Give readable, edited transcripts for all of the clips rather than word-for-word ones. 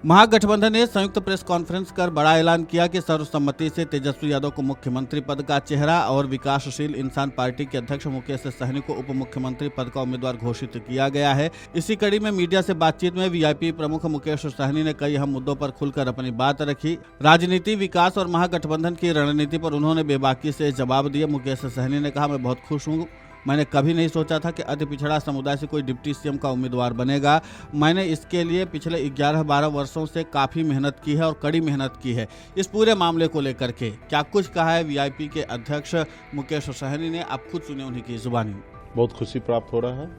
महागठबंधन ने संयुक्त press conference कर बड़ा ऐलान किया कि सर्वसम्मति से तेजस्वी यादव को मुख्यमंत्री पद का चेहरा और विकासशील इंसान पार्टी के अध्यक्ष मुकेश सहनी को उप मुख्यमंत्री पद का उम्मीदवार घोषित किया गया है। इसी कड़ी में मीडिया से बातचीत में वीआईपी प्रमुख मुकेश सहनी ने कई अहम मुद्दों पर खुलकर अपनी बात रखी। राजनीति, विकास और महागठबंधन की रणनीति पर उन्होंने बेबाकी से जवाब दिए। मुकेश सहनी ने कहा, मैं बहुत खुश हूँ। मैंने कभी नहीं सोचा था कि अति पिछड़ा समुदाय से कोई डिप्टी सीएम का उम्मीदवार बनेगा। मैंने इसके लिए पिछले 11-12 वर्षों से काफ़ी मेहनत की है और कड़ी मेहनत की है। इस पूरे मामले को लेकर के क्या कुछ कहा है वीआईपी के अध्यक्ष मुकेश सहनी ने, आप खुद सुने उन्हीं की जुबानी। बहुत खुशी प्राप्त हो रहा है।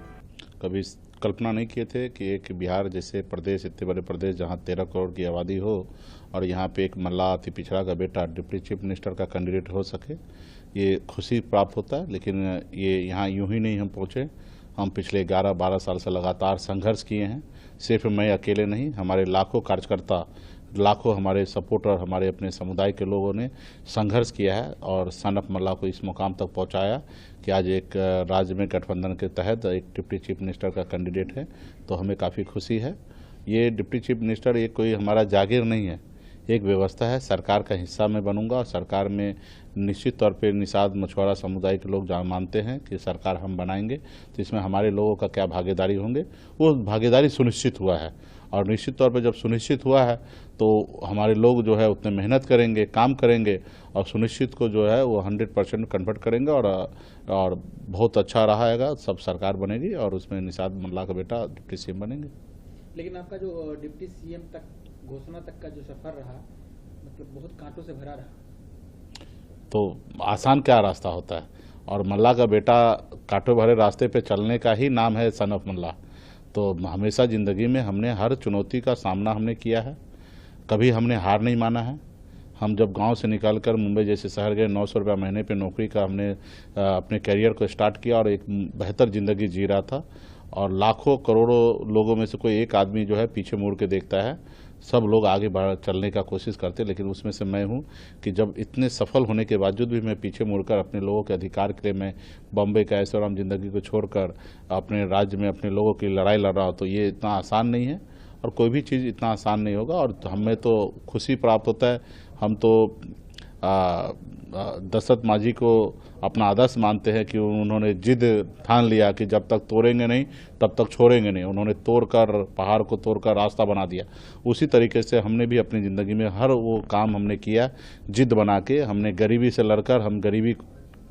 कभी कल्पना नहीं किए थे कि एक बिहार जैसे प्रदेश, इतने बड़े प्रदेश जहां 13 करोड़ की आबादी हो और यहां पे एक मल्ला अति पिछड़ा का बेटा डिप्टी चीफ मिनिस्टर का कैंडिडेट हो सके, ये खुशी प्राप्त होता है। लेकिन ये यहाँ यूं ही नहीं हम पहुँचे। हम पिछले 11-12 साल से लगातार संघर्ष किए हैं। सिर्फ मैं अकेले नहीं, हमारे लाखों कार्यकर्ता, लाखों हमारे सपोर्टर, हमारे अपने समुदाय के लोगों ने संघर्ष किया है और सन ऑफ मल्ला को इस मुकाम तक पहुंचाया कि आज एक राज्य में गठबंधन के तहत एक डिप्टी चीफ मिनिस्टर का कैंडिडेट है। तो हमें काफ़ी खुशी है। ये डिप्टी चीफ मिनिस्टर ये कोई हमारा जागीर नहीं है, एक व्यवस्था है। सरकार का हिस्सा मैं बनूंगा और सरकार में निश्चित तौर पे निषाद मछुआरा समुदाय के लोग जहाँ मानते हैं कि सरकार हम बनाएंगे, तो इसमें हमारे लोगों का क्या भागीदारी होंगे, वो भागीदारी सुनिश्चित हुआ है। और निश्चित तौर पे जब सुनिश्चित हुआ है तो हमारे लोग जो है उतने मेहनत करेंगे, काम करेंगे और सुनिश्चित को जो है वो 100% कन्वर्ट करेंगे और बहुत अच्छा रहा। सब सरकार बनेगी और उसमें निषाद मल्ला का बेटा डिप्टी सीएम बनेंगे। लेकिन आपका जो डिप्टी सीएम तक घोषणा तक का जो सफर रहा, मतलब बहुत कांटों से भरा रहा। तो आसान क्या रास्ता होता है, और मल्ला का बेटा कांटों भरे रास्ते पे चलने का ही नाम है सन ऑफ मल्ला। तो हमेशा ज़िंदगी में हमने हर चुनौती का सामना हमने किया है, कभी हमने हार नहीं माना है। हम जब गांव से निकलकर मुंबई जैसे शहर गए, 900 रुपया महीने पे नौकरी का हमने अपने करियर को स्टार्ट किया और एक बेहतर ज़िंदगी जी रहा था। और लाखों करोड़ों लोगों में से कोई एक आदमी जो है पीछे मुड़ के देखता है, सब लोग आगे बढ़ चलने का कोशिश करते, लेकिन उसमें से मैं हूं कि जब इतने सफल होने के बावजूद भी मैं पीछे मुड़कर अपने लोगों के अधिकार के लिए मैं बॉम्बे का ऐशोआराम जिंदगी को छोड़कर अपने राज्य में अपने लोगों की लड़ाई लड़ रहा हूं। तो ये इतना आसान नहीं है और कोई भी चीज़ इतना आसान नहीं होगा। और हमें तो खुशी प्राप्त होता है। हम तो दशरथ मांझी को अपना आदर्श मानते हैं कि उन्होंने जिद ठान लिया कि जब तक तोड़ेंगे नहीं तब तक छोड़ेंगे नहीं। उन्होंने तोड़कर, पहाड़ को तोड़कर रास्ता बना दिया। उसी तरीके से हमने भी अपनी ज़िंदगी में हर वो काम हमने किया, जिद बना के। हमने गरीबी से लड़कर हम गरीबी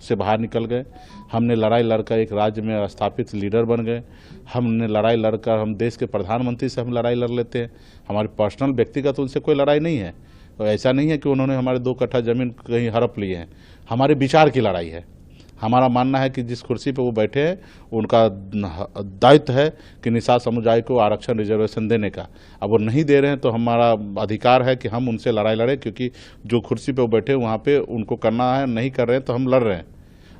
से बाहर निकल गए। हमने लड़ाई लड़कर एक राज्य में स्थापित लीडर बन गए। हमने लड़ाई लड़कर हम देश के प्रधानमंत्री से हम लड़ाई लड़ लेते हैं। हमारी पर्सनल व्यक्तिगत उनसे कोई लड़ाई नहीं है। तो ऐसा नहीं है कि उन्होंने हमारे 2 कट्ठा जमीन कहीं हड़प लिए हैं। हमारे विचार की लड़ाई है। हमारा मानना है कि जिस कुर्सी पर वो बैठे हैं उनका दायित्व है कि निषाद समुदाय को आरक्षण, रिजर्वेशन देने का। अब वो नहीं दे रहे हैं तो हमारा अधिकार है कि हम उनसे लड़ाई लड़ें, क्योंकि जो कुर्सी पे वो बैठे वहाँ पे उनको करना है। नहीं कर रहे हैं तो हम लड़ रहे हैं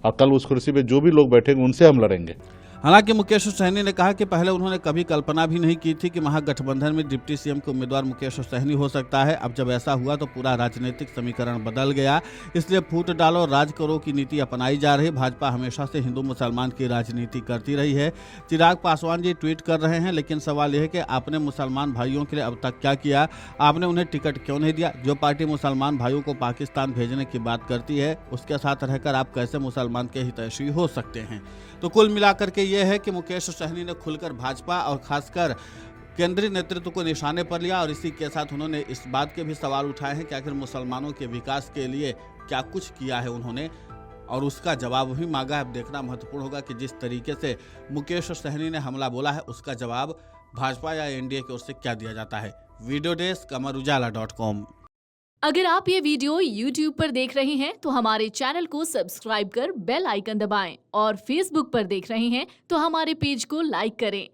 और कल उस कुर्सी पे जो भी लोग बैठेंगे उनसे हम लड़ेंगे। हालांकि मुकेश सहनी ने कहा कि पहले उन्होंने कभी कल्पना भी नहीं की थी कि महागठबंधन में डिप्टी सीएम के उम्मीदवार मुकेश सहनी हो सकता है। अब जब ऐसा हुआ तो पूरा राजनीतिक समीकरण बदल गया। इसलिए फूट डालो, राज करो की नीति अपनाई जा रही। भाजपा हमेशा से हिंदू मुसलमान की राजनीति करती रही है। चिराग पासवान जी ट्वीट कर रहे हैं, लेकिन सवाल यह है कि आपने मुसलमान भाइयों के लिए अब तक क्या किया? आपने उन्हें टिकट क्यों नहीं दिया? जो पार्टी मुसलमान भाइयों को पाकिस्तान भेजने की बात करती है, उसके साथ रहकर आप कैसे मुसलमान के हितैषी हो सकते हैं? तो कुल मिलाकर के ये है कि मुकेश सहनी ने खुलकर भाजपा और खासकर केंद्रीय नेतृत्व को निशाने पर लिया और इसी के साथ उन्होंने इस बात के भी सवाल उठाए हैं कि आखिर मुसलमानों के विकास के लिए क्या कुछ किया है उन्होंने, और उसका जवाब भी मांगा है। अब देखना महत्वपूर्ण होगा कि जिस तरीके से मुकेश सहनी ने हमला बोला है उसका जवाब भाजपा या एनडीए की ओर से क्या दिया जाता है। Video desk amarujala.com। अगर आप ये वीडियो YouTube पर देख रहे हैं तो हमारे चैनल को सब्सक्राइब कर बेल आइकन दबाएं और Facebook पर देख रहे हैं तो हमारे पेज को लाइक करें।